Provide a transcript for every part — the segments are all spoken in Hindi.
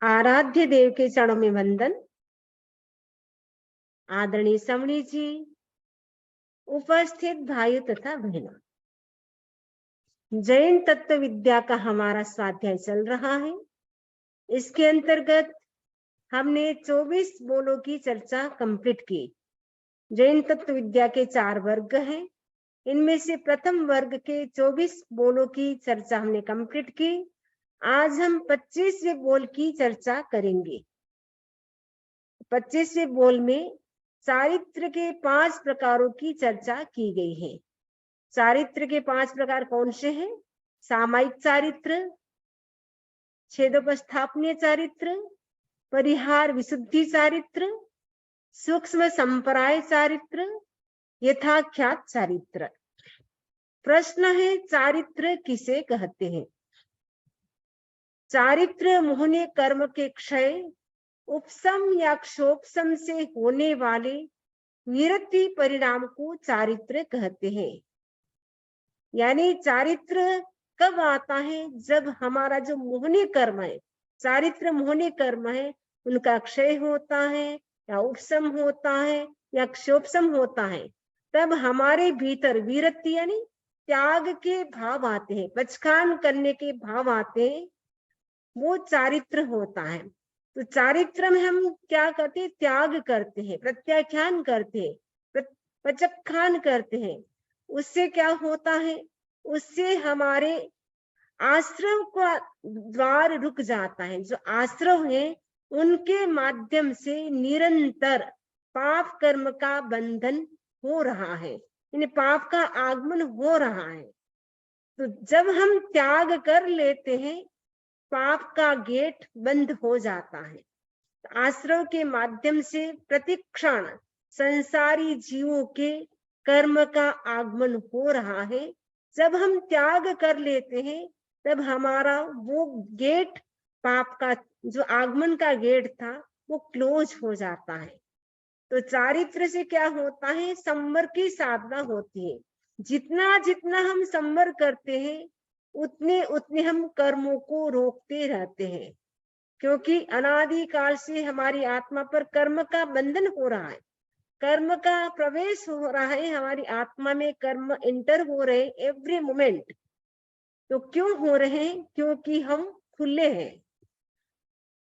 आराध्य देव के चरणों में वंदन। आदरणीय समणी जी, उपस्थित भाइयों तथा बहनों, जैन तत्व विद्या का हमारा स्वाध्याय चल रहा है। इसके अंतर्गत हमने 24 बोलों की चर्चा कंप्लीट की। जैन तत्व विद्या के 4 वर्ग हैं। इनमें से प्रथम वर्ग के 24 बोलों की चर्चा हमने कंप्लीट की। आज हम 25वें बोल की चर्चा करेंगे। 25वें बोल में चारित्र के 5 प्रकारों की चर्चा की गई है। चारित्र के 5 प्रकार कौन से हैं? सामायिक चारित्र, छेदोपस्थापनीय चारित्र, परिहार विशुद्धि चारित्र, सूक्ष्म संपराय चारित्र, यथाख्यात चारित्र। प्रश्न है, चारित्र किसे कहते हैं? चारित्र मोहनीय कर्म के क्षय, उपशम या क्षोभशम से होने वाले निरति परिणाम को चारित्र कहते हैं। यानी चारित्र कब आता है? जब हमारा जो मोहनीय कर्म है, चारित्र मोहनीय कर्म है, उनका क्षय होता है या उपशम होता है या क्षोभशम होता है, तब हमारे भीतर विरक्ति यानी त्याग के भाव आते हैं, पचखान करने के भाव आते हैं, वो चारित्र होता है। तो चारित्र में हम क्या करते हैं? त्याग करते हैं, प्रत्याख्यान करते हैं, पचखान करते हैं। उससे क्या होता है? उससे हमारे आश्रव का द्वार रुक जाता है। जो आश्रव है उनके माध्यम से निरंतर पाप कर्म का बंधन हो रहा है, यानी पाप का आगमन हो रहा है। तो जब हम त्याग कर लेते हैं, पाप का गेट बंद हो जाता है। आश्रव के माध्यम से प्रतिक्षण संसारी जीवों के कर्म का आगमन हो रहा है। जब हम त्याग कर लेते हैं, तब हमारा वो गेट, पाप का जो आगमन का गेट था, वो क्लोज हो जाता है। तो चारित्र से क्या होता है? संवर की साधना होती है। जितना जितना हम संवर करते हैं, उतने उतने हम कर्मों को रोकते रहते हैं, क्योंकि अनादिकाल से हमारी आत्मा पर कर्म का बंधन हो रहा है, कर्म का प्रवेश हो रहा है, हमारी आत्मा में कर्म एंटर हो रहे एवरी मोमेंट। तो क्यों हो रहे हैं? क्योंकि हम खुले हैं,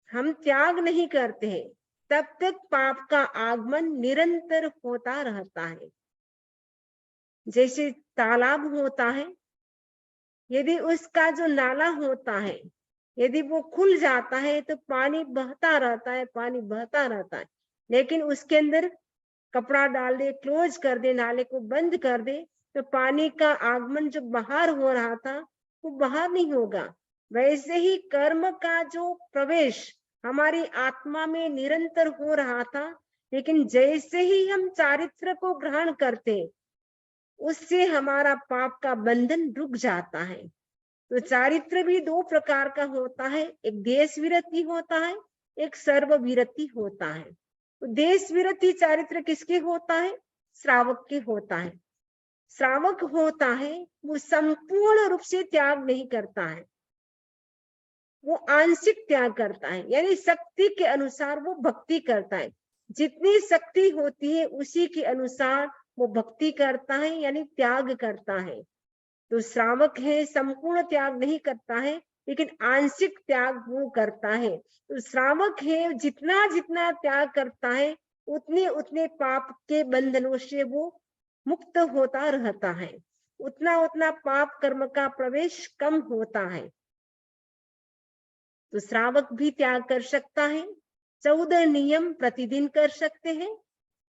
हम त्याग नहीं करते हैं, तब तक पाप का आगमन निरंतर होता रहता है। जैसे तालाब होता है, यदि उसका जो नाला होता है, यदि वो खुल जाता है तो पानी बहता रहता है, पानी बहता रहता है। लेकिन उसके अंदर कपड़ा डाल दे, क्लोज कर दे, नाले को बंद कर दे, तो पानी का आगमन जो बाहर हो रहा था वो बाहर नहीं होगा। वैसे ही कर्म का जो प्रवेश हमारी आत्मा में निरंतर हो रहा था, लेकिन जैसे ही हम चारित्र को ग्रहण करते, उससे हमारा पाप का बंधन रुक जाता है। तो चारित्र भी 2 प्रकार का होता है, एक देश विरति होता है, एक सर्व विरति होता है। तो देश विरति चारित्र किसके होता है? श्रावक के होता है। श्रावक होता है वो संपूर्ण रूप से त्याग नहीं करता है, वो आंशिक त्याग करता है, यानी शक्ति के अनुसार वो भक्ति करता है। जितनी शक्ति होती है उसी के अनुसार वो भक्ति करता है, यानी त्याग करता है। तो श्रावक है, संपूर्ण त्याग नहीं करता है, लेकिन आंशिक त्याग वो करता है। तो श्रावक है, जितना जितना त्याग करता है, उतने उतने पाप के बंधनों से वो मुक्त होता रहता है, उतना उतना पाप कर्म का प्रवेश कम होता है। तो श्रावक भी त्याग कर सकता है। 14 नियम प्रतिदिन कर सकते हैं।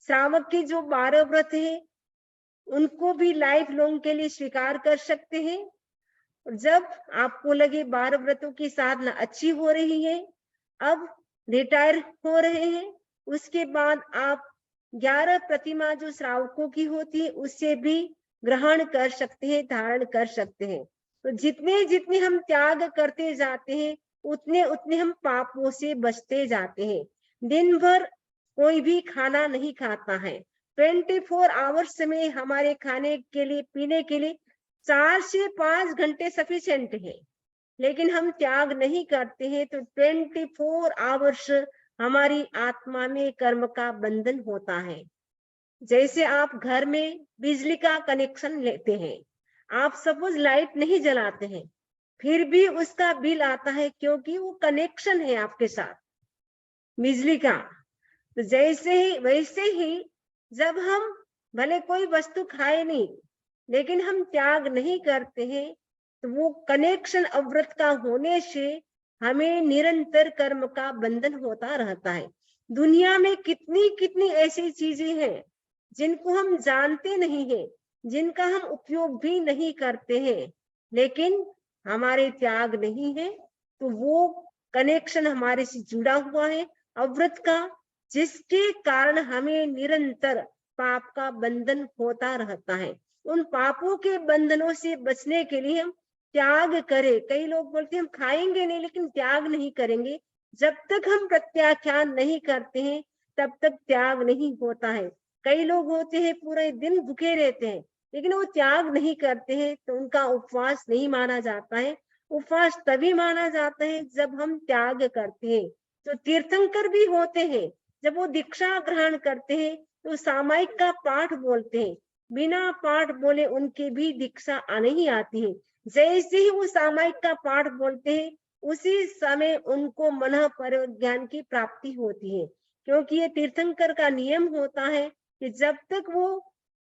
श्रावक के जो 12 व्रत है, उनको भी लाइफ लॉन्ग के लिए स्वीकार कर सकते हैं। जब आपको लगे 12 व्रतों की साधना अच्छी हो रही है, अब रिटायर हो रहे हैं, उसके बाद आप 11 प्रतिमा जो श्रावकों की होती है उससे भी ग्रहण कर सकते हैं, धारण कर सकते हैं। तो जितने जितने हम त्याग करते जाते हैं, उतने उतने हम पापों से बचते जाते हैं। दिन भर कोई भी खाना नहीं खाता है, 24 आवर्स में हमारे खाने के लिए, पीने के लिए 4 से 5 घंटे सफिशिएंट है। लेकिन हम त्याग नहीं करते हैं तो 24 आवर्स हमारी आत्मा में कर्म का बंधन होता है। जैसे आप घर में बिजली का कनेक्शन लेते हैं, आप सपोज लाइट नहीं जलाते हैं, फिर भी उसका बिल आता है क्योंकि वो कनेक्शन है आपके साथ बिजली का। तो जैसे ही वैसे ही जब हम भले कोई वस्तु खाए नहीं, लेकिन हम त्याग नहीं करते हैं, तो वो कनेक्शन अवृत का होने से हमें निरंतर कर्म का बंधन होता रहता है। दुनिया में कितनी कितनी ऐसी चीजें हैं जिनको हम जानते नहीं हैं, जिनका हम उपयोग भी नहीं करते हैं, लेकिन हमारे त्याग नहीं है, तो वो कनेक्शन हमारे से जुड़ा हुआ है अवृत का, जिसके कारण हमें निरंतर पाप का बंधन होता रहता है। उन पापों के बंधनों से बचने के लिए हम त्याग करें। कई लोग बोलते हैं हम खाएंगे नहीं लेकिन त्याग नहीं करेंगे। जब तक हम प्रत्याख्यान नहीं करते हैं तब तक त्याग नहीं होता है। कई लोग होते हैं पूरे दिन भूखे रहते हैं लेकिन वो त्याग नहीं करते हैं, तो उनका उपवास नहीं माना जाता है। उपवास तभी माना जाता है जब हम त्याग करते हैं। तो तीर्थंकर भी होते हैं, जब वो दीक्षा ग्रहण करते हैं तो सामायिक का पाठ बोलते हैं, बिना पाठ बोले उनके भी दीक्षा नहीं आती है। जैसे ही वो सामायिक का पाठ बोलते हैं उसी समय उनको मन पर ज्ञान की प्राप्ति होती है, क्योंकि ये तीर्थंकर का नियम होता है कि जब तक वो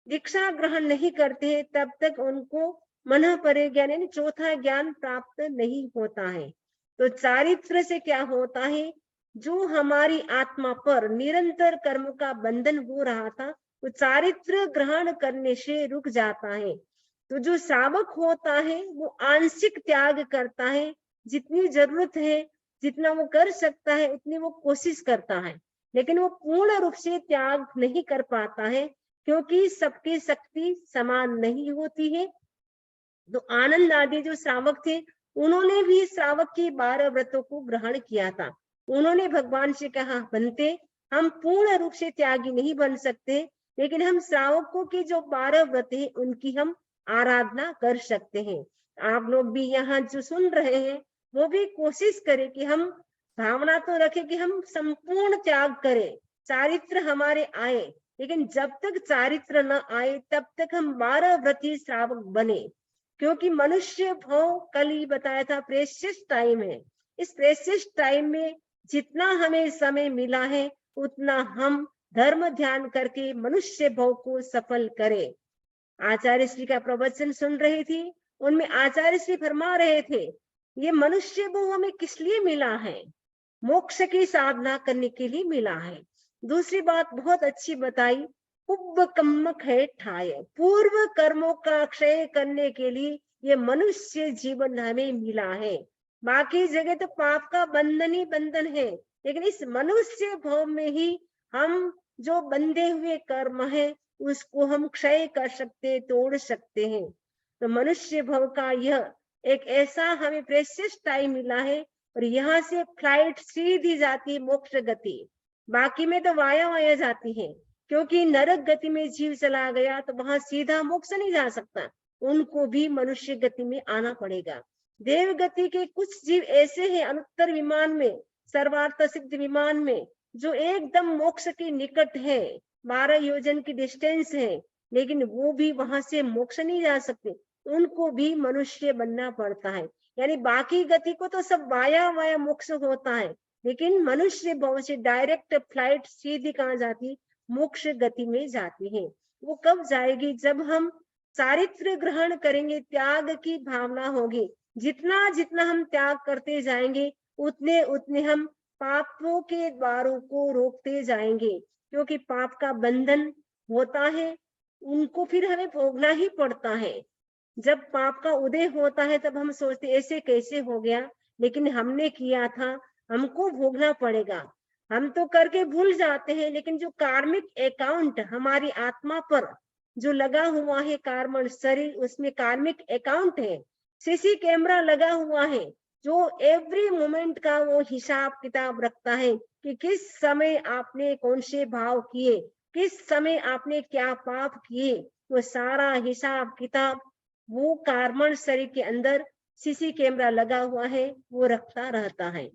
दीक्षा ग्रहण नहीं करते हैं तब तक उनको मन पर ज्ञान यानी चौथा ज्ञान प्राप्त नहीं होता है। तो चारित्र से क्या होता है, जो हमारी आत्मा पर निरंतर कर्म का बंधन हो रहा था वो चारित्र ग्रहण करने से रुक जाता है। तो जो श्रावक होता है वो आंशिक त्याग करता है, जितनी जरूरत है जितना वो कर सकता है उतनी वो कोशिश करता है, लेकिन वो पूर्ण रूप से त्याग नहीं कर पाता है, क्योंकि सबकी शक्ति समान नहीं होती है। तो आनंद आदि जो श्रावक थे उन्होंने भी श्रावक के 12 व्रतों को ग्रहण किया था। उन्होंने भगवान से कहा बनते हम पूर्ण रूप से त्यागी नहीं बन सकते, लेकिन हम श्रावकों के जो 12 व्रत हैं उनकी हम आराधना कर सकते हैं। आप लोग भी यहाँ जो सुन रहे हैं वो भी कोशिश करें कि हम भावना तो रखें कि हम संपूर्ण त्याग करें, चारित्र हमारे आए, लेकिन जब तक चारित्र न आए तब तक हम 12 व्रती श्रावक बने। क्योंकि मनुष्य भव कल ही बताया था प्रेशियस टाइम है। इस प्रेशियस टाइम में जितना हमें समय मिला है उतना हम धर्म ध्यान करके मनुष्य भव को सफल करें। आचार्य श्री का प्रवचन सुन रही थी, उनमें आचार्य श्री फरमा रहे थे ये मनुष्य भव हमें किस लिए मिला है, मोक्ष की साधना करने के लिए मिला है। दूसरी बात बहुत अच्छी बताई, पूर्व कर्म क्षय ठाय, पूर्व कर्मों का क्षय करने के लिए ये मनुष्य जीवन हमें मिला है। बाकी जगह तो पाप का बंधन ही बंधन है, लेकिन इस मनुष्य भव में ही हम जो बंधे हुए कर्म है उसको हम क्षय कर सकते, तोड़ सकते हैं। तो मनुष्य भव का यह एक ऐसा हमें प्रेशियस टाइम मिला है, और यहाँ से फ्लाइट सीधी जाती है मोक्ष गति, बाकी में तो वाया वाया जाती है, क्योंकि नरक गति में जीव चला गया तो वहां सीधा मोक्ष नहीं जा सकता, उनको भी मनुष्य गति में आना पड़ेगा। देव गति के कुछ जीव ऐसे हैं अनुत्तर विमान में, सर्वार्थ सिद्ध विमान में, जो एकदम मोक्ष के निकट है, 12 योजन की डिस्टेंस है, लेकिन वो भी वहां से मोक्ष नहीं जा सकते, उनको भी मनुष्य बनना पड़ता है। यानी बाकी गति को तो सब वाया वाया मोक्ष होता है, लेकिन मनुष्य भव से डायरेक्ट फ्लाइट सीधी कहाँ जाती, मोक्ष गति में जाती है। वो कब जाएगी, जब हम चारित्र ग्रहण करेंगे, त्याग की भावना होगी। जितना जितना हम त्याग करते जाएंगे उतने उतने हम पापों के द्वारों को रोकते जाएंगे, क्योंकि पाप का बंधन होता है उनको फिर हमें भोगना ही पड़ता है। जब पाप का उदय होता है तब हम सोचते ऐसे कैसे हो गया, लेकिन हमने किया था, हमको भोगना पड़ेगा। हम तो करके भूल जाते हैं, लेकिन जो कार्मिक अकाउंट हमारी आत्मा पर जो लगा हुआ है, कार्बन शरीर, उसमें कार्मिक अकाउंट है, सीसी कैमरा लगा हुआ है, जो एवरी मोमेंट का वो हिसाब किताब रखता है कि किस समय आपने कौन से भाव किए, किस समय आपने क्या पाप किए, वो सारा हिसाब किताब वो कार्बन शरीर के अंदर सीसी कैमरा लगा हुआ है वो रखता रहता है।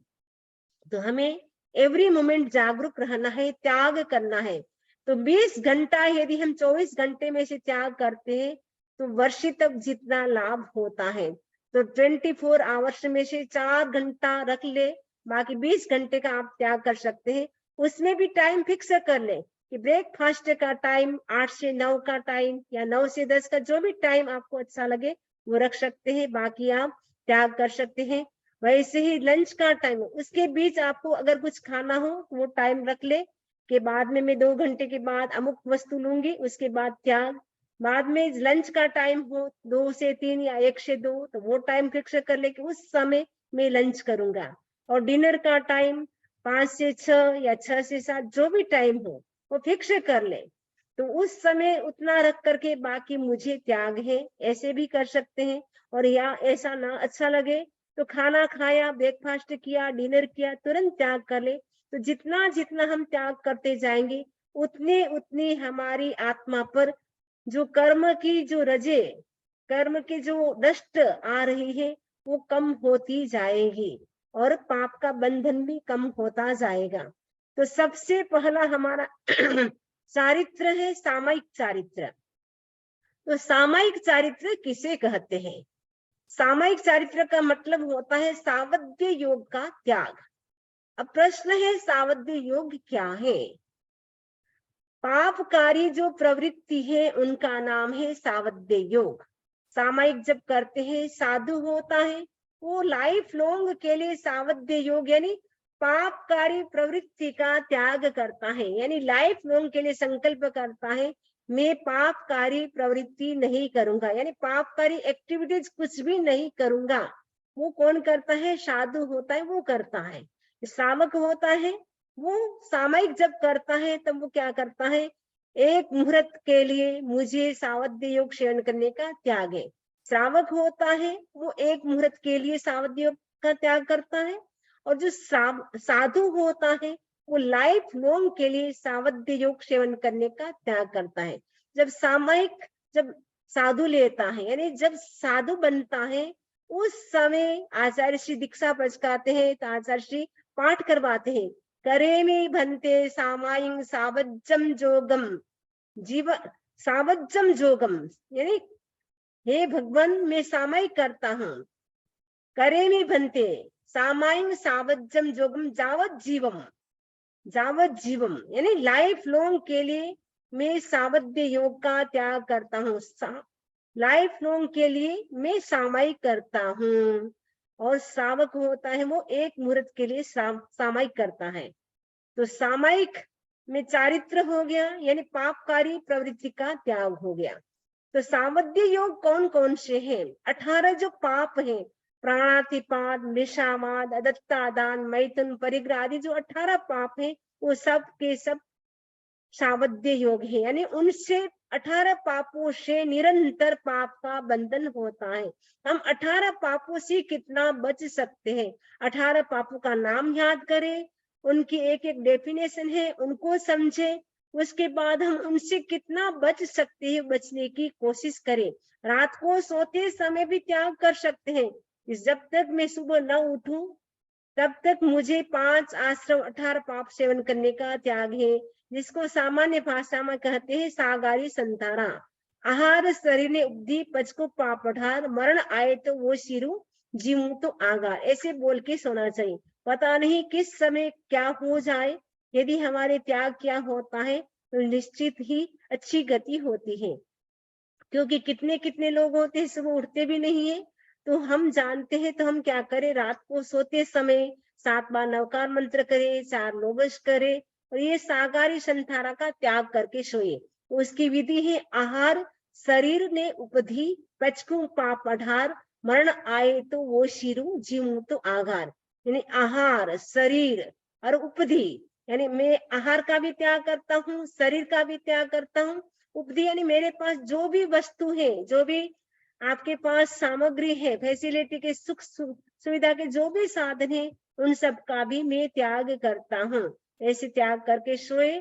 तो हमें एवरी मोमेंट जागरूक रहना है, त्याग करना है। तो 20 घंटा यदि हम 24 घंटे में से त्याग करते हैं तो वर्ष तक जितना लाभ होता है। तो 24 आवर्स में से 4 घंटा रख ले, बाकी 20 घंटे का आप त्याग कर सकते हैं। उसमें भी टाइम फिक्स कर ले कि ब्रेकफास्ट का टाइम 8 से 9 का टाइम या 9 से 10 का, जो भी टाइम आपको अच्छा लगे वो रख सकते हैं, बाकी आप त्याग कर सकते हैं। वैसे ही लंच का टाइम, उसके बीच आपको अगर कुछ खाना हो तो वो टाइम रख ले कि बाद में मैं 2 घंटे के बाद अमुक वस्तु लूंगी, उसके बाद त्याग। बाद में लंच का टाइम हो 2 से 3 या 1 से 2, तो वो टाइम फिक्स कर ले कि उस समय मैं लंच करूंगा। और डिनर का टाइम 5 से 6 या 6 से 7, जो भी टाइम हो वो फिक्स कर ले। तो उस समय उतना रख करके बाकी मुझे त्याग है, ऐसे भी कर सकते हैं। और या ऐसा ना अच्छा लगे तो खाना खाया, ब्रेकफास्ट किया, डिनर किया, तुरंत त्याग कर ले। तो जितना जितना हम त्याग करते जाएंगे उतने उतनी हमारी आत्मा पर जो कर्म की जो रजे, कर्म की जो डस्ट आ रही है वो कम होती जाएगी और पाप का बंधन भी कम होता जाएगा। तो सबसे पहला हमारा चारित्र है सामायिक चारित्र। तो सामायिक चारित्र किसे कहते हैं? सामायिक चारित्र का मतलब होता है सावध्य योग का त्याग। अब प्रश्न है सावध्य योग क्या है? पापकारी जो प्रवृत्ति है उनका नाम है सावध्य योग। सामायिक जब करते हैं साधु होता है वो लाइफ लॉन्ग के लिए सावध्य योग यानी पापकारी प्रवृत्ति का त्याग करता है, यानी लाइफ लॉन्ग के लिए संकल्प करता है मैं पापकारी प्रवृत्ति नहीं करूंगा, यानी पापकारी एक्टिविटीज कुछ भी नहीं करूंगा। वो कौन करता है? साधु होता है वो करता है। श्रावक होता है वो सामायिक जब करता है तब वो क्या करता है? एक मुहूर्त के लिए मुझे सावध्य योग सेवन करने का त्याग है। श्रावक होता है वो एक मुहूर्त के लिए सावध्य योग का त्याग करता है। और जो साधु होता है वो लाइफ लॉन्ग के लिए सावध्य योग सेवन करने का त्याग करता है। जब सामायिक जब साधु लेता है यानी जब साधु बनता है उस समय आचार्य श्री दीक्षा पचकाते हैं तो आचार्य श्री पाठ करवाते हैं, करेमि भन्ते सामायिक सावज्जम जोगम जीव सावज्जम जोगम, यानी हे भगवान मैं सामायिक करता हूँ, करेमि भन्ते सामायिक सावज्जम जोगम जावत जीवम, जावत जीवम यानी लाइफ लॉन्ग के लिए मैं सावध्य योग का त्याग करता हूँ। लाइफ लॉन्ग के लिए मैं सामायिक करता हूँ। और श्रावक होता है वो एक मुहूर्त के लिए सामायिक करता है। तो सामायिक में चारित्र हो गया यानी पापकारी प्रवृत्ति का त्याग हो गया। तो सावध्य योग कौन कौन से हैं? 18 जो पाप हैं, प्राणातिपात, मृषावाद, अदत्तादान, मैथुन, परिग्रह आदि जो 18 पाप हैं वो सब के सब सावध्य योग है, यानी उनसे 18 पापों से निरंतर पाप का बंधन होता है। हम 18 पापों से कितना बच सकते हैं? 18 पापों का नाम याद करें, उनकी एक एक डेफिनेशन है उनको समझे, उसके बाद हम उनसे कितना बच सकते हैं बचने की कोशिश करें। रात को सोते समय भी त्याग कर सकते हैं, जब तक मैं सुबह न उठूं तब तक मुझे 5 आश्रम 18 पाप सेवन करने का त्याग है, जिसको सामान्य भाषा में कहते हैं सागारी संतारा। आहार शरीर ने उपधी पचको पापठार, मरण आए तो वो शिरु जीवू तो आगार, ऐसे बोल के सोना चाहिए। पता नहीं किस समय क्या हो जाए, यदि हमारे त्याग क्या होता है तो निश्चित ही अच्छी गति होती है। क्योंकि कितने कितने लोग होते हैं सुबह उठते भी नहीं है। तो हम जानते हैं तो हम क्या करें, रात को सोते समय 7 बार नवकार मंत्र करें, 4 लोगश करें और ये सागारी संथारा का त्याग करके सोए। उसकी विधि है आहार शरीर ने उपधी पचकू पाप अठार, मरण आए तो वो शिरु जीवू तो आघार, यानी आहार शरीर और उपधी यानी मैं आहार का भी त्याग करता हूँ, शरीर का भी त्याग करता हूँ। उपधी यानी मेरे पास जो भी वस्तु है, जो भी आपके पास सामग्री है, फैसिलिटी के सुख सुविधा के जो भी साधन है उन सब का भी मैं त्याग करता हूँ। ऐसे त्याग करके सोए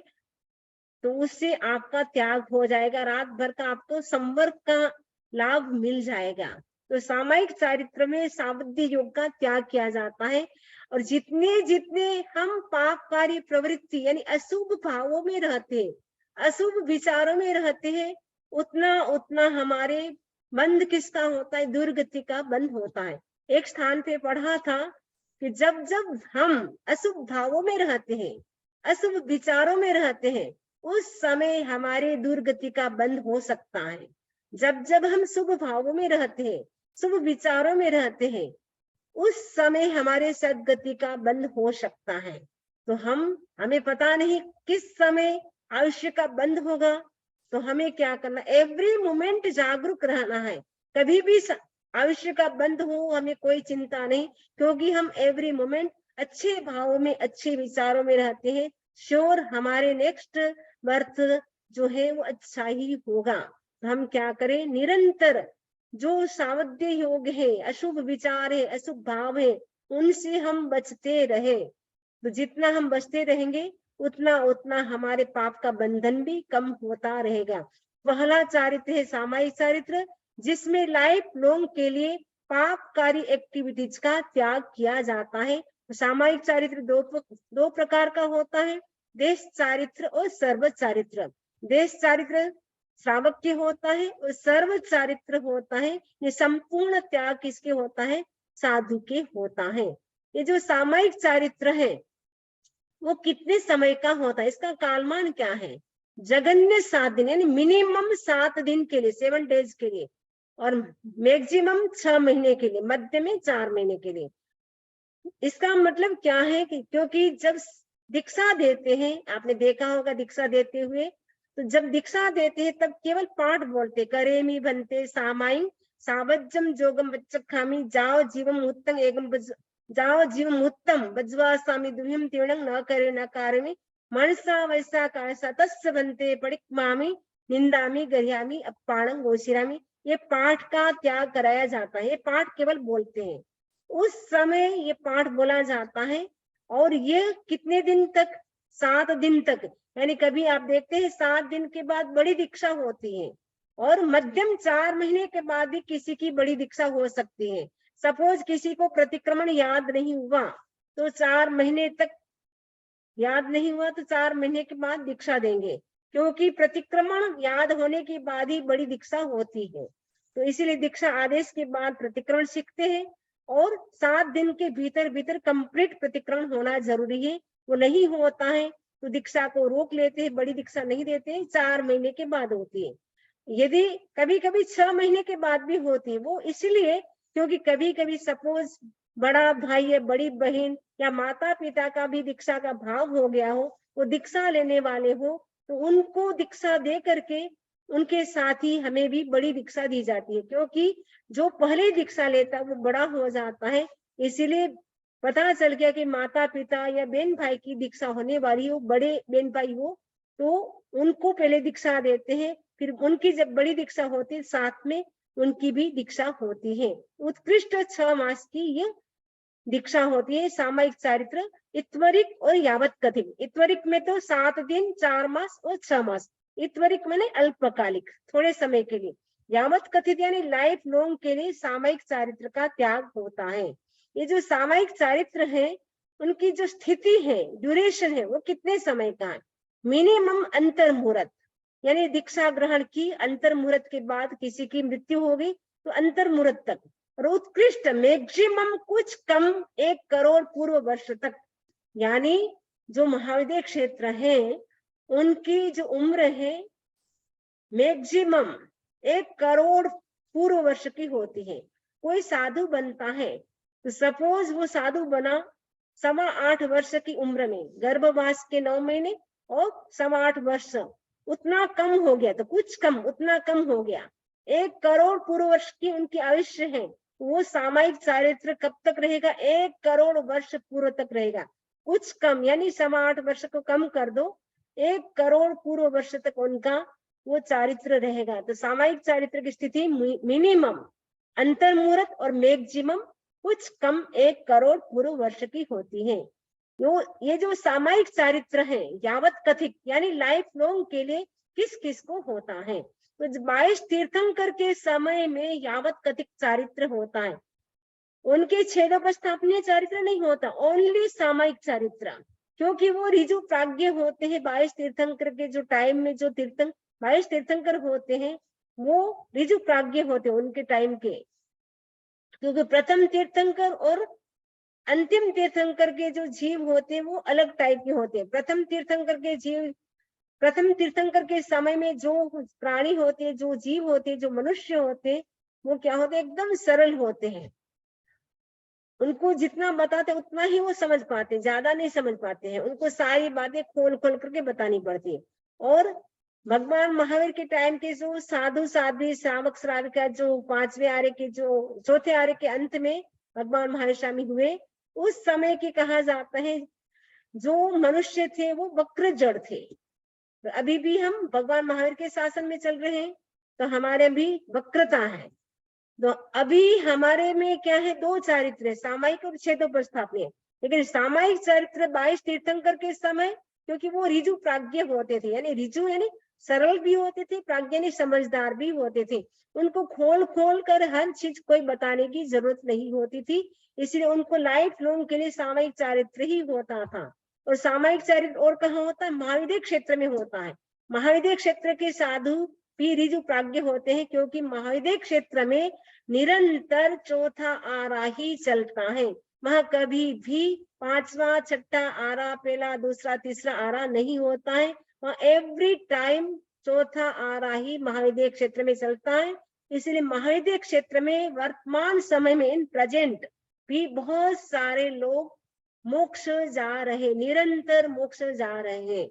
तो उससे आपका त्याग हो जाएगा, रात भर का आपको संवर्ग का लाभ मिल जाएगा। तो सामायिक चारित्र में सावध्य योग का त्याग किया जाता है। और जितने जितने हम पापकारी प्रवृत्ति यानी अशुभ भावों में रहते हैं, अशुभ विचारों में रहते हैं, उतना उतना हमारे बंध किसका होता है, दुर्गति का बंध होता है। एक स्थान पे पढ़ा था कि जब जब हम अशुभ भावों में रहते हैं, अशुभ विचारों में रहते हैं, उस समय हमारे दुर्गति का बंध हो सकता है। जब जब हम शुभ भावों में रहते हैं, शुभ विचारों में रहते हैं, उस समय हमारे सदगति का बंध हो सकता है। तो हमें पता नहीं किस समय आयुष्य का बंध होगा, तो हमें क्या करना, एवरी मोमेंट जागरूक रहना है। कभी भी आयुष्य का बंध हो हमें कोई चिंता नहीं, क्योंकि हम एवरी मोमेंट अच्छे भावों में, अच्छे विचारों में रहते हैं। श्योर हमारे नेक्स्ट बर्थ जो है वो अच्छा ही होगा। तो हम क्या करें, निरंतर जो सावध्य योग है, अशुभ विचार है, अशुभ भाव है, उनसे हम बचते रहे। तो जितना हम बचते रहेंगे उतना उतना हमारे पाप का बंधन भी कम होता रहेगा। पहला चारित्र है सामायिक चारित्र, जिसमें लाइफ लॉन्ग के लिए पापकारी एक्टिविटीज का त्याग किया जाता है। तो सामायिक चारित्र दो प्रकार का होता है, देश चारित्र और सर्व चारित्र। देश चारित्र श्रावक के होता है और सर्व चारित्र होता है, ये संपूर्ण त्याग किसके होता है, साधु के होता है। ये जो सामायिक चारित्र है वो कितने समय का होता है, इसका कालमान क्या है, जगन्य 7 दिन यानी मिनिमम 7 दिन के लिए, 7 डेज के लिए, और मैक्सिमम 6 महीने के लिए, मध्य में 4 महीने के लिए। इसका मतलब क्या है कि क्योंकि जब दीक्षा देते हैं, आपने देखा होगा दीक्षा देते हुए, तो जब दीक्षा देते हैं तब केवल पाठ बोलते, करेमी बनते सामाई सावज्जम जोगम बच्चखामी जाओ जीवम उत्तम एगम जाओ जीवम उत्तम बज्वासामी दुहिम तीर्णं न करे न कारमी मनसा वैसा कायसा तस्य बनते पड़िकमामी निंदामी गरियामी अपाणं गोशिरामी। ये पाठ का त्याग कराया जाता है, ये पाठ केवल बोलते हैं, उस समय ये पाठ बोला जाता है। और ये कितने दिन तक, 7 दिन तक, यानी कभी आप देखते हैं 7 दिन के बाद बड़ी दीक्षा होती है, और मध्यम 4 महीने के बाद भी किसी की बड़ी दीक्षा हो सकती है। सपोज किसी को प्रतिक्रमण याद नहीं हुआ, तो 4 महीने तक याद नहीं हुआ तो 4 महीने के बाद दीक्षा देंगे, क्योंकि प्रतिक्रमण याद होने के बाद ही बड़ी दीक्षा होती है। तो इसीलिए दीक्षा आदेश के बाद प्रतिक्रमण सीखते हैं, और 7 दिन के भीतर भीतर कंप्लीट प्रतिक्रमण होना जरूरी है। वो नहीं होता है तो दीक्षा को रोक लेते हैं, बड़ी दीक्षा नहीं देते हैं, 4 महीने के बाद होती है। यदि कभी कभी 6 महीने के बाद भी होती है, वो इसलिए क्योंकि कभी कभी सपोज बड़ा भाई या बड़ी बहन या माता पिता का भी दीक्षा का भाव हो गया हो, वो दीक्षा लेने वाले हो, तो उनको दीक्षा दे करके उनके साथ ही हमें भी बड़ी दीक्षा दी जाती है, क्योंकि जो पहले दीक्षा लेता है वो बड़ा हो जाता है। इसीलिए पता चल गया कि माता पिता या बहन भाई की दीक्षा होने वाली हो, बड़े बहन भाई हो, तो उनको पहले दीक्षा देते हैं, फिर उनकी जब बड़ी दीक्षा होती है साथ में उनकी भी दीक्षा होती है। उत्कृष्ट 6 मास की ये दीक्षा होती है सामायिक चारित्र, इत्वरिक और यावत कथित। इत्वरिक में तो 7 दिन, 4 मास और 6 मास। इत्वरिक मैंने अल्पकालिक, थोड़े समय के लिए। यावत कथित यानी लाइफ लॉन्ग के लिए सामायिक चारित्र का त्याग होता है। ये जो सामायिक चारित्र है उनकी जो स्थिति है, ड्यूरेशन है, वो कितने समय का है, मिनिमम अंतर मुहूर्त, यानी दीक्षा ग्रहण की अंतर मुहूर्त के बाद किसी की मृत्यु हो गई तो अंतर मुहूर्त तक, और उत्कृष्ट मैक्सिमम कुछ कम 1 करोड़ पूर्व वर्ष तक। यानी जो महाविद्य क्षेत्र है उनकी जो उम्र है मैक्सिमम 1 करोड़ पूर्व वर्ष की होती है। कोई साधु बनता है तो सपोज वो साधु बना 8.25 वर्ष की उम्र में, गर्भवास के 9 महीने और 8.25 वर्ष, उतना कम हो गया, तो कुछ कम, उतना कम हो गया, 1 करोड़ पूर्व वर्ष की उनकी आयुष्य है। वो सामायिक चारित्र कब तक रहेगा, 1 करोड़ वर्ष पूर्व तक रहेगा। कुछ कम यानी 8.25 वर्ष को कम कर दो, 1 करोड़ पूर्व वर्ष तक उनका वो चारित्र रहेगा। तो सामायिक चारित्र की स्थिति मिनिमम अंतर मुहूर्त और मैक्सिमम कुछ कम 1 करोड़ पूर्व वर्ष की होती है। ये जो सामायिक चारित्र है यावत कथित यानी लाइफ लॉन्ग के लिए किस किस को होता है। तो 22 तीर्थंकर के समय में यावत कथित चारित्र होता है, उनके छेदोपस्थापनीय चारित्र नहीं होता, ओनली सामायिक चारित्र, क्योंकि वो ऋजु प्राज्ञ होते हैं। 22 तीर्थंकर के जो टाइम में जो 22 तीर्थंकर होते हैं वो ऋजु प्राज्ञ होते हैं उनके टाइम के, क्योंकि प्रथम तीर्थंकर और अंतिम तीर्थंकर के जो जीव होते हैं वो अलग टाइप के होते हैं। प्रथम तीर्थंकर के समय में जो प्राणी होते हैं, जो जीव होते हैं, जो मनुष्य होते हैं, वो क्या होते हैं, एकदम सरल होते हैं। उनको जितना बताते उतना ही वो समझ पाते, ज्यादा नहीं समझ पाते हैं। उनको सारी बातें खोल खोल करके बतानी पड़ती है। और भगवान महावीर के टाइम के जो साधु साध्वी श्रावक श्राविका जो 5वें आर्य के जो चौथे आर्य के अंत में भगवान महावीर स्वामी हुए, उस समय की कहा जाता है जो मनुष्य थे वो वक्र जड़ थे। तो अभी भी हम भगवान महावीर के शासन में चल रहे हैं, तो हमारे भी वक्रता है। तो अभी हमारे में क्या है, दो चारित्र है, सामायिक और छेदोपस्थापनीय। लेकिन सामायिक चरित्र 22 तीर्थंकर के समय, क्योंकि वो ऋजु प्राज्ञ होते थे, यानी ऋजु यानी सरल भी होते थे, प्राज्ञ यानी समझदार भी होते थे। उनको खोल खोल कर हर चीज कोई बताने की जरूरत नहीं होती थी, इसलिए उनको लाइफ लॉन्ग के लिए सामायिक चारित्र ही होता था। और सामायिक चरित्र और कहाँ होता है, महाविद्य क्षेत्र में होता है। महाविद्य क्षेत्र के साधु भी ऋजु प्राज्ञ होते हैं, क्योंकि महाविद्य क्षेत्र में निरंतर चौथा आरा ही चलता है। वहां कभी भी 5वां 6ठा आरा, पहला दूसरा तीसरा आरा नहीं होता है। वहां एवरी टाइम चौथा आरा ही महाविद्य क्षेत्र में चलता है। इसलिए महाविद्य क्षेत्र में वर्तमान समय में इन प्रेजेंट भी बहुत सारे लोग मोक्ष जा रहे, निरंतर मोक्ष जा रहे हैं।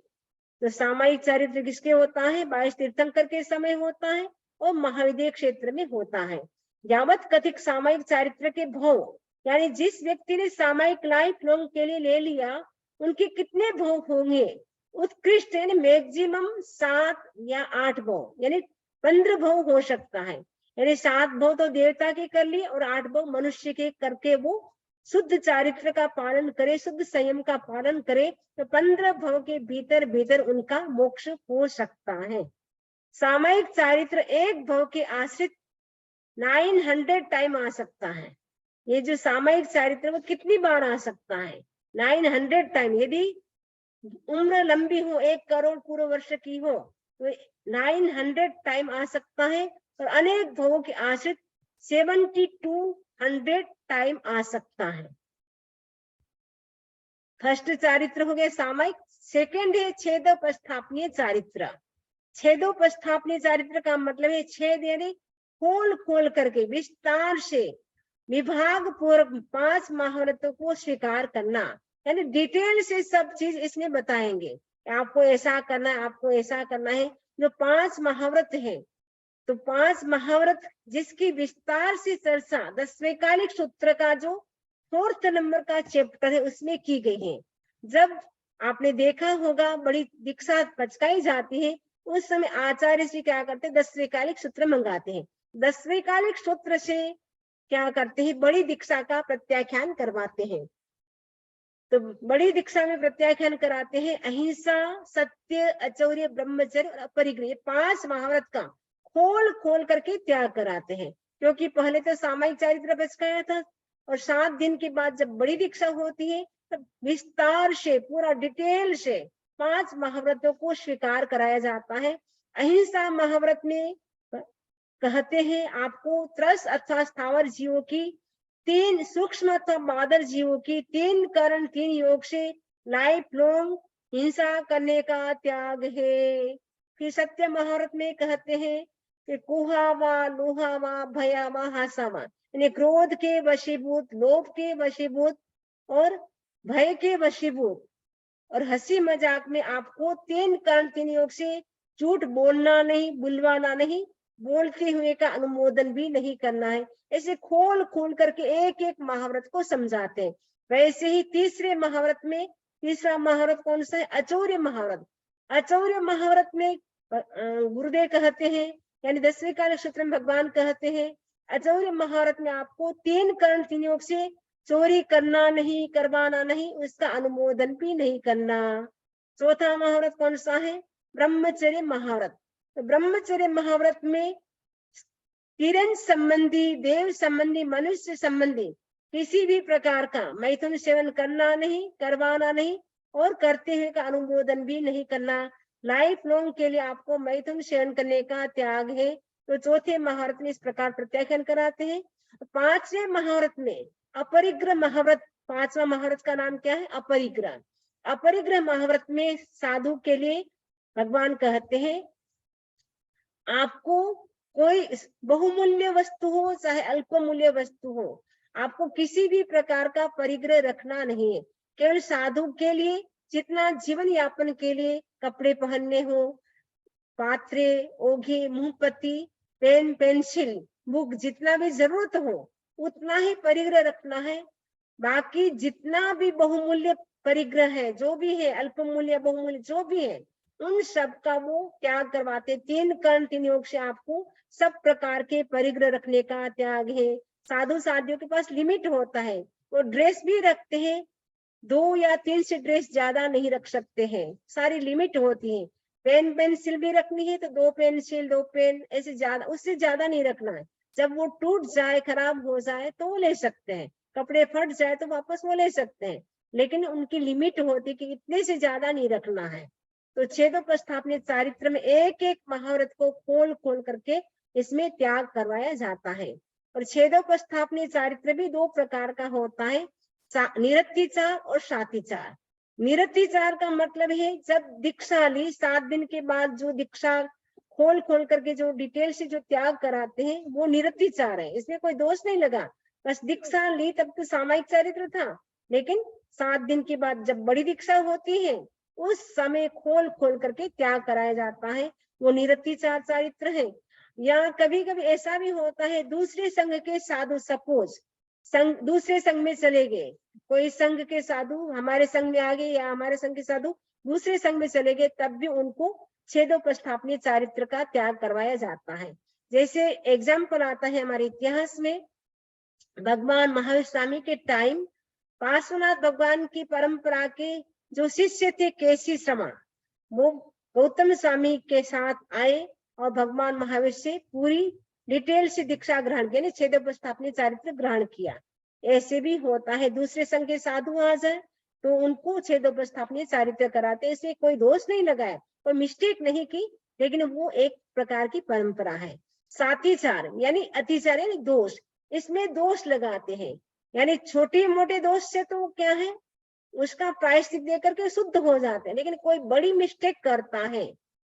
तो सामायिक चरित्र किसके होता है, 22 तीर्थंकर के समय होता है और महाविद्य क्षेत्र में होता है। यावत कथित सामायिक चारित्र के भोग, यानी जिस व्यक्ति ने सामायिक लाइफ लॉन्ग के लिए ले लिया, उनके कितने भोग होंगे, उत्कृष्ट यानी मैक्सिमम 7 या 8 भोग, यानी 15 भोग हो सकता है। यानी 7 भोग तो देवता के कर लिए और 8 भोग मनुष्य के करके वो शुद्ध चारित्र का पालन करे, शुद्ध संयम का पालन करे, तो 15 भव के भीतर भीतर उनका मोक्ष हो सकता है। सामायिक चारित्र एक भव के आश्रित 900 टाइम आ सकता है। ये जो सामायिक चारित्र वो कितनी बार आ सकता है, 900 टाइम। यदि उम्र लंबी हो, 1 करोड़ पूरे वर्ष की हो, तो 900 टाइम आ सकता है। और अनेक भवों के आश्रित 7200 टाइम आ सकता है। फर्स्ट चारित्र हो गया सामायिक। सेकंड है छेदोपस्थापनीय चारित्र। छेदोपस्थापनीय चारित्र का मतलब है छेद यानी खोल खोल करके विस्तार से विभाग पूर्वक 5 महाव्रतों को स्वीकार करना, यानी डिटेल से सब चीज इसमें बताएंगे। आपको ऐसा करना है, आपको ऐसा करना है। जो 5 महाव्रत है, तो 5 महाव्रत जिसकी विस्तार से चर्चा 10वें कालिक सूत्र का जो 4th नंबर का चैप्टर है उसमें की गई है। जब आपने देखा होगा बड़ी दीक्षा पचकाई जाती है, उस समय आचार्य जी क्या करते हैं, 10वें कालिक सूत्र मंगाते हैं। 10वें कालिक सूत्र से क्या करते हैं, बड़ी दीक्षा का प्रत्याख्यान करवाते हैं। तो बड़ी दीक्षा में प्रत्याख्यान कराते हैं अहिंसा, सत्य, अचौर्य, ब्रह्मचर्य और अपरिग्रह, 5 महाव्रत का खोल खोल करके त्याग कराते हैं। क्योंकि पहले तो सामायिक चारित्र बचकाया था, और 7 दिन के बाद जब बड़ी दीक्षा होती है तब विस्तार से पूरा डिटेल से 5 महाव्रतों को स्वीकार कराया जाता है। अहिंसा महाव्रत में कहते हैं आपको त्रस अर्थात स्थावर जीवों की 3 सूक्ष्म अथवा बादर जीवों की 3 करण 3 योग से लाइफ लॉन्ग हिंसा करने का त्याग है। फिर सत्य महाव्रत में कहते हैं कि कुहावा, लोहावा, भयावा, हासावा, यानी क्रोध के वशीभूत, लोभ के वशीभूत और भय के वशीभूत और हंसी मजाक में आपको 3 कर्ण 3 योग से झूठ बोलना नहीं, बुलवाना नहीं, बोलते हुए का अनुमोदन भी नहीं करना है। ऐसे खोल खोल करके एक एक महाव्रत को समझाते हैं। वैसे ही तीसरे महाव्रत में, तीसरा महाव्रत कौन सा है, अचौर्य महाव्रत। अचौर्य महाव्रत में गुरुदेव कहते हैं, यानी 10वें कालिक सूत्र में भगवान कहते हैं, अचौर्य महाव्रत में आपको 3 कर्ण 3 योग से चोरी करना नहीं, करवाना नहीं, उसका अनुमोदन भी नहीं करना। चौथा महाव्रत कौन सा है, ब्रह्मचर्य महाव्रत। तो ब्रह्मचर्य महाव्रत में किरण संबंधी, देव संबंधी, मनुष्य संबंधी किसी भी प्रकार का मैथुन सेवन करना नहीं, करवाना नहीं, और करते हुए का अनुमोदन भी नहीं करना। लाइफ लॉन्ग के लिए आपको मैथुन सेवन करने का त्याग है। तो चौथे महाव्रत में इस प्रकार प्रत्याख्यान कराते हैं। पांचवें महाव्रत में अपरिग्रह महाव्रत, पांचवा महाव्रत का नाम क्या है? अपरिग्रह। अपरिग्रह महाव्रत में साधु के लिए भगवान कहते हैं आपको कोई बहुमूल्य वस्तु हो चाहे अल्पमूल्य वस्तु हो, आपको किसी भी प्रकार का परिग्रह रखना नहीं है। केवल साधु के लिए जितना जीवन यापन के लिए कपड़े पहनने हो, पात्रे, ओघे, मुंहपत्ती, पेन, पेंसिल, बुक, जितना भी जरूरत हो उतना ही परिग्रह रखना है। बाकी जितना भी बहुमूल्य परिग्रह है, जो भी है, अल्पमूल्य बहुमूल्य जो भी है, उन सब का वो त्याग करवाते। 3 कर्ण 3 योग से आपको सब प्रकार के परिग्रह रखने का त्याग है। साधु साधियों के पास लिमिट होता है, वो ड्रेस भी रखते हैं, 2 या 3 से ड्रेस ज्यादा नहीं रख सकते हैं, सारी लिमिट होती है। पेन पेंसिल भी रखनी है तो 2 पेंसिल 2 पेन, ऐसे ज्यादा, उससे ज्यादा नहीं रखना है। जब वो टूट जाए, खराब हो जाए तो वो ले सकते हैं, कपड़े फट जाए तो वापस वो ले सकते हैं, लेकिन उनकी लिमिट होती है कि इतने से ज्यादा नहीं रखना है। तो छेदोपस्थापन चारित्र में एक एक महाव्रत को खोल खोल करके इसमें त्याग करवाया जाता है। और छेदोपस्थापन चारित्र भी 2 प्रकार का होता है, निरतिचार और सातिचार। निरतिचार का मतलब है जब दीक्षा ली 7 दिन के बाद जो दीक्षा खोल खोल करके जो डिटेल से जो त्याग कराते हैं वो निरतिचार है। इसमें कोई दोष नहीं लगा, बस दीक्षा ली तब तो सामायिक चारित्र था, लेकिन 7 दिन के बाद जब बड़ी दीक्षा होती है उस समय खोल खोल करके त्याग कराया जाता है, वो निरतिचार चारित्र है। या कभी कभी ऐसा भी होता है दूसरे संघ के साधु, सपोज संघ दूसरे संघ में चले गए, कोई संघ के साधु हमारे संघ में आ गए या हमारे संघ के साधु दूसरे संघ में चले गए, तब भी उनको छेदोपस्थापनीय चारित्र का त्याग करवाया जाता है। जैसे एग्जाम्पल आता है हमारे इतिहास में, भगवान महावीर स्वामी के टाइम पार्श्वनाथ भगवान की परंपरा के जो शिष्य थे केसी श्रवण, वो गौतम स्वामी के साथ आए और भगवान महावीर से पूरी डिटेल से दीक्षा ग्रहण किया, छेदोपस्थापनीय चारित्र ग्रहण किया। ऐसे भी होता है दूसरे संघ के साधु आ जाए तो उनको छेदोपस्थापनीय चारित्र कराते, इसमें कोई दोष नहीं लगाया, कोई मिस्टेक नहीं की, लेकिन वो एक प्रकार की परंपरा है। सातिचार यानी अतिचार यानी दोष, इसमें दोष लगाते हैं, यानी छोटे मोटे दोष से तो क्या है उसका प्रायश्चित देकर के शुद्ध हो जाते हैं, लेकिन कोई बड़ी मिस्टेक करता है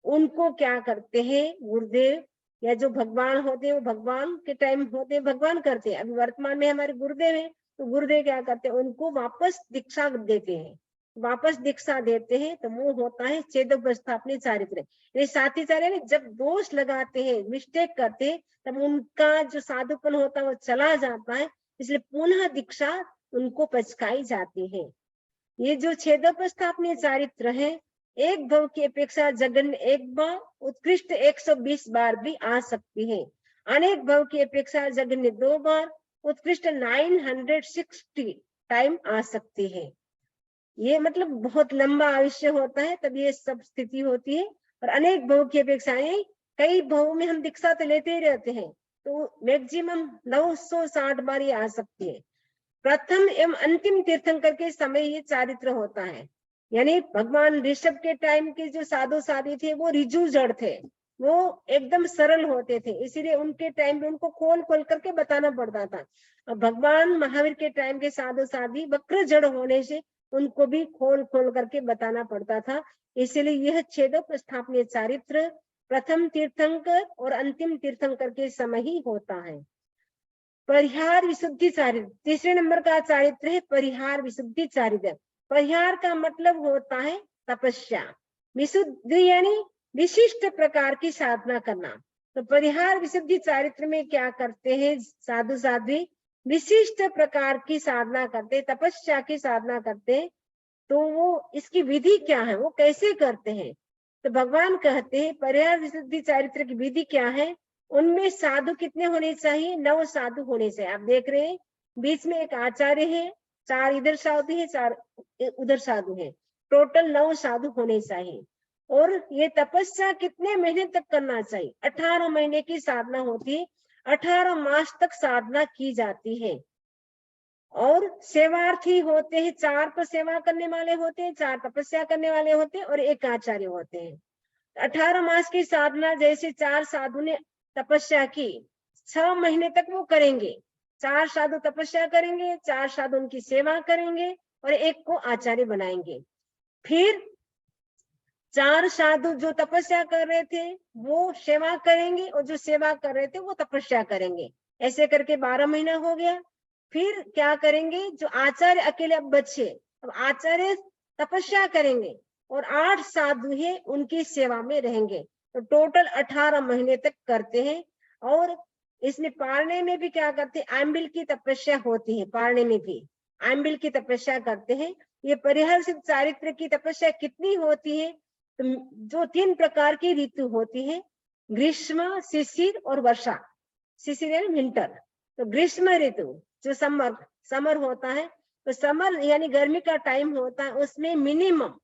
उनको क्या करते हैं गुरुदेव या जो भगवान होते हैं, वो भगवान के टाइम होते हैं भगवान करते हैं, अभी वर्तमान में हमारे गुरुदेव हैं तो गुरुदेव क्या करते हैं उनको वापस दीक्षा देते हैं, वापस दीक्षा देते हैं, तो वो होता है छेदोपस्थापनीय चारित्र। ये सातिचार्य जब दोष लगाते हैं, मिस्टेक करते हैं, तब उनका जो साधुपन होता है वो चला जाता है, इसलिए पुनः दीक्षा उनको पचकाई जाती है। ये जो छेदोपस्थापनीय चारित्र है एक भव की अपेक्षा जघन्य एक बार, उत्कृष्ट 120 बार भी आ सकती है। अनेक भव की अपेक्षा जघन्य 2 बार, उत्कृष्ट 960 टाइम आ सकती है। ये मतलब बहुत लंबा आयुष्य होता है तब ये सब स्थिति होती है। और अनेक भव की अपेक्षाएं, कई भव में हम दीक्षा तो लेते ही रहते हैं, तो मैक्सिमम 960 बार ये आ सकती है। प्रथम एवं अंतिम तीर्थंकर के समय ये चारित्र होता है, यानी भगवान ऋषभ के टाइम के जो साधु साधी थे वो रिजु जड़ थे, वो एकदम सरल होते थे, इसीलिए उनके टाइम में उनको खोल खोल करके बताना पड़ता था। और भगवान महावीर के टाइम के साधु साधी वक्र जड़ होने से उनको भी खोल खोल करके बताना पड़ता था, इसीलिए यह छेदोपस्थापनीय चारित्र प्रथम तीर्थंकर और अंतिम तीर्थंकर के समय ही होता है। परिहार विशुद्धि चारित्र, तीसरे नंबर का चारित्र है परिहार विशुद्धि चारित्र। परिहार का मतलब होता है तपस्या, विशुद्धि यानी विशिष्ट प्रकार की साधना करना। तो परिहार विशुद्धि चारित्र में क्या करते हैं साधु साध्वी, विशिष्ट प्रकार की साधना करते, तपस्या की साधना करते। तो वो इसकी विधि क्या है, वो कैसे करते हैं, तो भगवान कहते हैं परिहार विशुद्धि चारित्र की विधि क्या है, उनमें साधु कितने होने चाहिए, 9 साधु होने चाहिए। आप देख रहे हैं बीच में एक आचार्य है, 4 इधर साधु है 4 उधर साधु है, टोटल 9 साधु होने चाहिए। और ये तपस्या कितने महीने तक करना चाहिए? 18 महीने की साधना होती है, 18 मास तक साधना की जाती है। और सेवार्थी होते हैं, 4 तो सेवा करने वाले होते हैं, 4 तपस्या करने वाले होते हैं और 1 आचार्य होते हैं। 18 मास की साधना जैसे 4 साधु ने तपस्या की, 6 महीने तक वो करेंगे। 4 साधु तपस्या करेंगे, 4 साधु उनकी सेवा करेंगे और 1 को आचार्य बनाएंगे। फिर 4 साधु जो तपस्या कर रहे थे वो सेवा करेंगे और जो सेवा कर रहे थे वो तपस्या करेंगे। ऐसे करके 12 महीना हो गया। फिर क्या करेंगे? जो आचार्य अकेले अब बचे, अब आचार्य तपस्या करेंगे और 8 साधु है उनकी सेवा में रहेंगे। तो टोटल 18 महीने तक करते हैं। और इसमें पारणे में भी क्या करते हैं? आंबिल की तपस्या होती है। पारणे में भी आंबिल की तपस्या करते हैं। ये परिहर्षित चारित्र की तपस्या कितनी होती है? तो जो 3 प्रकार की ऋतु होती है, ग्रीष्म, शिशिर और वर्षा। शिशिर यानी विंटर। तो ग्रीष्म ऋतु जो समर होता है, तो समर यानी गर्मी का टाइम होता है, उसमें मिनिमम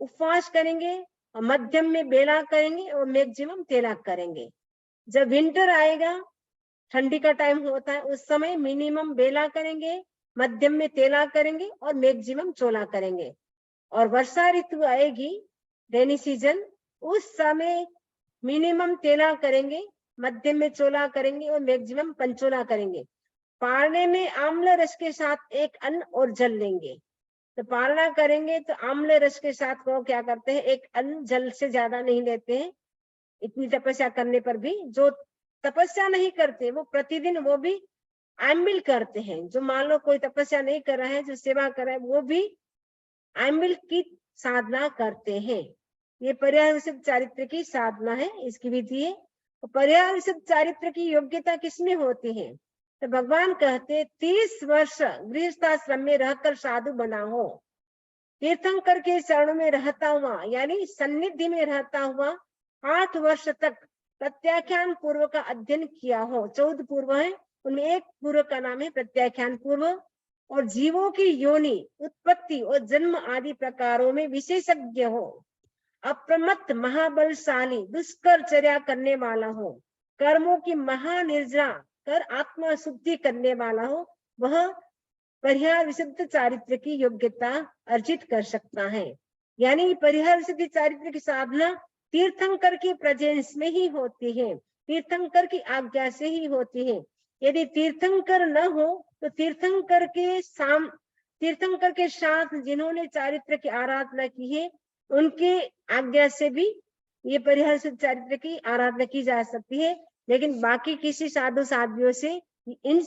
उपवास करेंगे और मध्यम में बेला करेंगे और मैक्सिमम तेला करेंगे। जब विंटर आएगा, ठंडी का टाइम होता है, उस समय मिनिमम बेला करेंगे, मध्यम में तेला करेंगे और मैक्सिमम चोला करेंगे। और वर्षा ऋतु आएगी, रेनी सीजन, उस समय मिनिमम तेला करेंगे, मध्यम में चोला करेंगे और मैक्सिमम पंचोला करेंगे। पारने में आम्ल रस के साथ एक अन्न और जल लेंगे। तो पालना करेंगे तो आम्ल रस के साथ वो क्या करते हैं? एक अन्न जल से ज्यादा नहीं लेते हैं। इतनी तपस्या करने पर भी जो तपस्या नहीं करते वो प्रतिदिन वो भी आमिल करते हैं। जो मान लो कोई तपस्या नहीं कर रहा है, जो सेवा कर रहा है, वो भी आमिल की साधना करते हैं। ये पर्यावरण चारित्र की साधना है, इसकी विधि है। तो पर्यावरण चारित्र की योग्यता किसमें होती है? तो भगवान कहते 30 वर्ष गृहस्थाश्रम में रहकर साधु बना हो, तीर्थंकर के चरणों में रहता हुआ यानी सन्निधि में रहता हुआ 8 वर्ष तक प्रत्याख्यान पूर्व का अध्ययन किया हो। 14 पूर्व है, उनमें एक पूर्व का नाम है प्रत्याख्यान पूर्व। और जीवों की योनि, उत्पत्ति और जन्म आदि प्रकारों में विशेषज्ञ हो, अप्रमत्त महाबलशाली दुष्कर्चर्या करने वाला हो, कर्मों की महानिर्जरा कर आत्मा शुद्धि करने वाला हो, वह परिहार विशुद्ध चारित्र की योग्यता अर्जित कर सकता है। यानी परिहार विशुद्ध चारित्र की साधना तीर्थंकर की प्रेजेंस में ही होती है, तीर्थंकर की आज्ञा से ही होती है। यदि तीर्थंकर न हो तो तीर्थंकर के साथ जिन्होंने चारित्र की आराधना की है उनके आज्ञा से भी ये परिहार विशुद्ध चारित्र की आराधना की जा सकती है। लेकिन बाकी किसी साधु साध्वियों से इन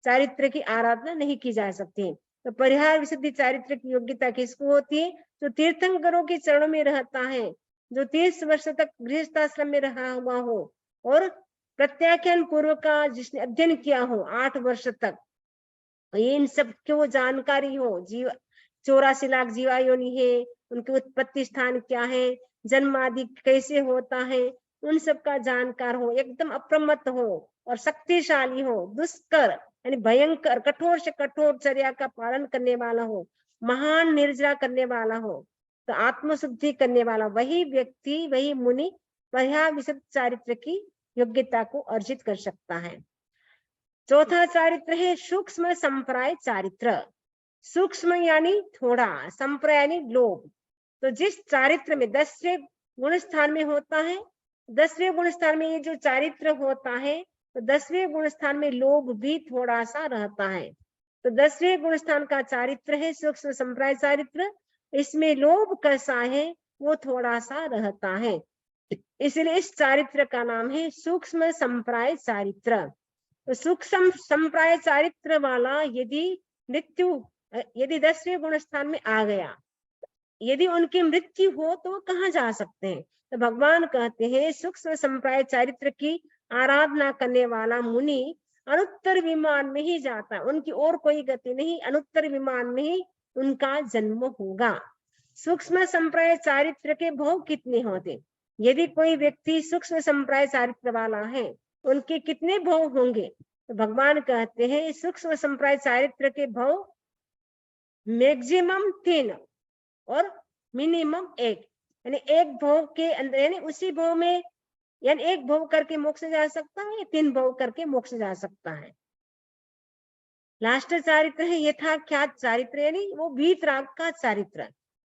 चारित्र की आराधना नहीं की जा सकती। तो परिहार विशुद्धि चारित्र की योग्यता किसको होती है? जो तीर्थंकरों के चरणों में रहता है, जो 30 वर्ष तक गृहस्थाश्रम में रहा हुआ हो और प्रत्याख्यान पूर्व का जिसने अध्ययन किया हो 8 वर्ष तक, इन सब की जानकारी हो। 84 लाख जीवा योनि है, उनके उत्पत्ति स्थान क्या है, जन्म आदि कैसे होता है, उन सब का जानकार हो, एकदम अप्रमत्त हो और शक्तिशाली हो, दुष्कर यानी भयंकर कठोर से कठोर चर्या का पालन करने वाला हो, महान निर्जरा करने वाला हो, तो आत्मशुद्धि करने वाला वही व्यक्ति, वही मुनि परिहार विशुद्ध चारित्र की योग्यता को अर्जित कर सकता है। चौथा चारित्र है सूक्ष्म संप्राय चारित्र। सूक्ष्म यानी थोड़ा, संप्राय यानी लोभ। तो जिस चारित्र में 10वें गुण स्थान में होता है, 10वें गुण स्थान में ये जो चारित्र होता है, तो 10वें गुण स्थान में लोभ भी थोड़ा सा रहता है। तो 10वें गुण स्थान का चारित्र है सूक्ष्म संप्राय चारित्र। इसमें लोभ कैसा है? वो थोड़ा सा रहता है, इसलिए इस चारित्र का नाम है सूक्ष्म संप्राय चारित्र। तो सूक्ष्म संप्राय चारित्र वाला यदि 10वें गुण स्थान में आ गया, यदि उनकी मृत्यु हो तो वो कहाँ जा सकते हैं? तो भगवान कहते हैं सूक्ष्म संप्राय चारित्र की आराधना करने वाला मुनि अनुत्तर विमान में ही जाता है, उनकी और कोई गति नहीं, अनुत्तर विमान में ही उनका जन्म होगा। सूक्ष्म संप्राय चारित्र के भोग कितने होते? यदि कोई व्यक्ति सूक्ष्म संप्राय चारित्र वाला है, उनके कितने भोग होंगे? तो भगवान कहते हैं सूक्ष्म संप्राय चारित्र के भोग मैक्सिमम 3 और मिनिमम 1। यानी एक भोग के अंदर, यानी उसी भोग में, यानी एक भोग करके मोक्ष जा सकता है या 3 भोग करके मोक्ष जा सकता है। लास्ट चारित्र है यथाख्यात चारित्र, यानी वो वीतराग का चारित्र,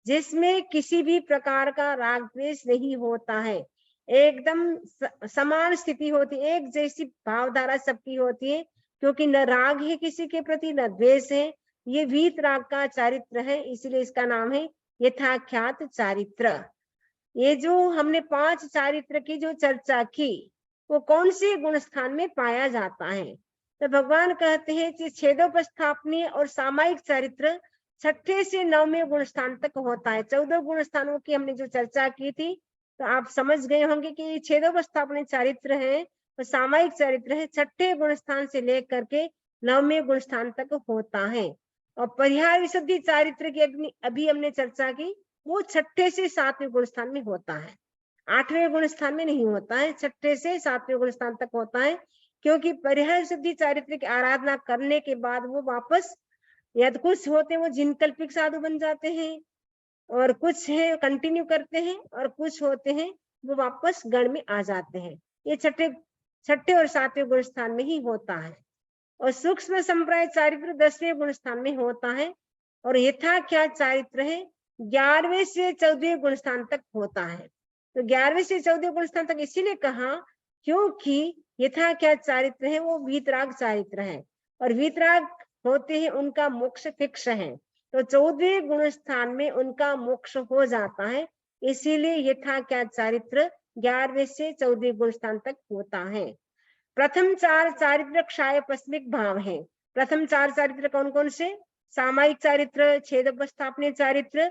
जिसमें किसी भी प्रकार का राग द्वेष नहीं होता है, एकदम समान स्थिति होती है, एक जैसी भावधारा सबकी होती है, क्योंकि न राग है किसी के प्रति न द्वेष है। ये वीतराग का चारित्र है, इसलिए इसका नाम है यथाख्यात चारित्र। ये जो हमने 5 चारित्र की जो चर्चा की, वो कौन से गुण स्थान में पाया जाता है? तो भगवान कहते हैं कि छेदोपस्थापनीय और सामायिक चरित्र 6ठे से 9वें गुण स्थान तक होता है। 14 गुण स्थानों की हमने जो चर्चा की थी, तो आप समझ गए होंगे कि छेदोपस्थापनीय चरित्र है और सामायिक चरित्र है, 6ठे गुण स्थान से लेकर के 9वें गुण स्थान तक होता है। और परिहार विशुद्धि चारित्र की अभी हमने चर्चा की, वो 6ठे से 7वें गुण स्थान में होता है, 8वें गुण स्थान में नहीं होता है, 6ठे से 7वें गुण स्थान तक होता है। क्योंकि परिहार सिद्धि चारित्र की आराधना करने के बाद वो वापस, या तो कुछ होते हैं वो जिनकल्पिक साधु बन जाते हैं, और कुछ है कंटिन्यू करते हैं, और कुछ होते हैं वो वापस गण में आ जाते हैं। ये 6ठे और 7वें गुण स्थान में ही होता है। और सूक्ष्म संप्रदाय चारित्र 10वें गुण स्थान में होता है, और यथाख्यात चारित्र है 11वें से 14वें गुण स्थान तक होता है। तो 11वें से 14वें गुण स्थान तक इसीलिए कहा क्योंकि यथाख्यात चारित्र है वो वीतराग चारित्र है, और वीतराग होते हैं उनका मोक्ष फिक्स है, तो 14वें गुण स्थान में उनका मोक्ष हो जाता है, इसीलिए यथाख्यात चारित्र 11वें से 14वें गुण स्थान तक होता है। प्रथम 4 चारित्र क्षाय पस्मिक भाव है। प्रथम 4 चारित्र कौन कौन से? सामायिक चारित्र, छेदोपस्थापनीय चारित्र,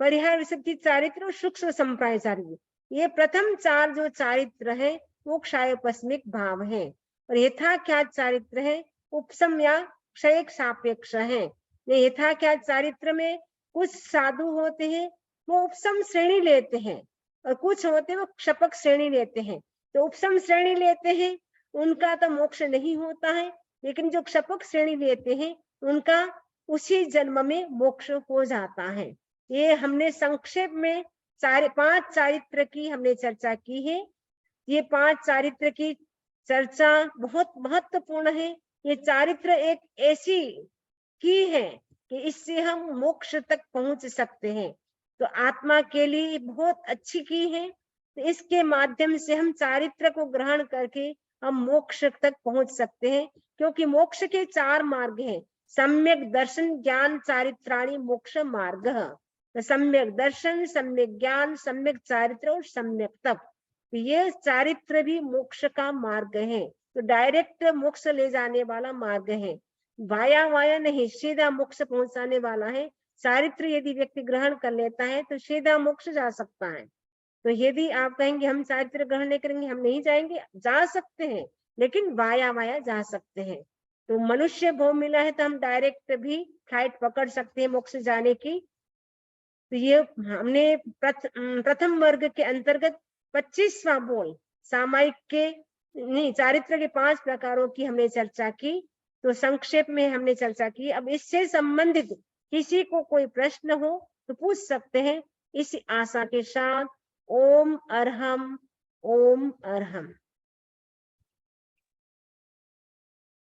परिहार विशुद्धि चारित्र और सूक्ष्म संप्रदाय चारित्र। ये प्रथम 4 जो चारित्र है वो क्षयोपस्मिक भाव है। और यथाख्यात चारित्र है उपसम या क्षय सापेक्ष है। यथाख्यात चारित्र में कुछ साधु होते हैं वो उपसम श्रेणी लेते हैं, और कुछ होते हैं वो क्षपक श्रेणी लेते हैं। तो उपसम श्रेणी लेते हैं उनका तो मोक्ष नहीं होता है, लेकिन जो क्षपक श्रेणी लेते हैं उनका उसी जन्म में मोक्ष हो जाता है। ये हमने संक्षेप में 5 चारित्र की हमने चर्चा की है। ये 5 चारित्र की चर्चा बहुत महत्वपूर्ण है। ये चारित्र एक ऐसी की है कि इससे हम मोक्ष तक पहुंच सकते हैं, तो आत्मा के लिए बहुत अच्छी की है। तो इसके माध्यम से हम चारित्र को ग्रहण करके हम मोक्ष तक पहुंच सकते हैं, क्योंकि मोक्ष के 4 मार्ग हैं। सम्यक दर्शन ज्ञान चारित्राणि मोक्ष मार्ग। तो सम्यक दर्शन, सम्यक ज्ञान, सम्यक चारित्र और सम्यक तप, तो ये चारित्र भी मोक्ष का मार्ग है। तो डायरेक्ट मोक्ष ले जाने वाला मार्ग है, वाया वाया नहीं, सीधा मोक्ष पहुंचाने वाला है। चारित्र यदि व्यक्ति ग्रहण कर लेता है तो सीधा मोक्ष जा सकता है। तो यदि आप कहेंगे हम चारित्र ग्रहण नहीं करेंगे, हम नहीं जाएंगे, जा सकते हैं, लेकिन वाया वाया जा सकते हैं। तो मनुष्य भोग मिला है तो हम डायरेक्ट भी फ्लाइट पकड़ सकते हैं मोक्ष जाने की। तो ये हमने प्रथम वर्ग के अंतर्गत 25वां बोल सामायिक के नहीं, चारित्र के 5 प्रकारों की हमने चर्चा की। तो संक्षेप में हमने चर्चा की। अब इससे संबंधित किसी को कोई प्रश्न हो तो पूछ सकते हैं, इस आशा के साथ ओम अरहम, ओम अरहम।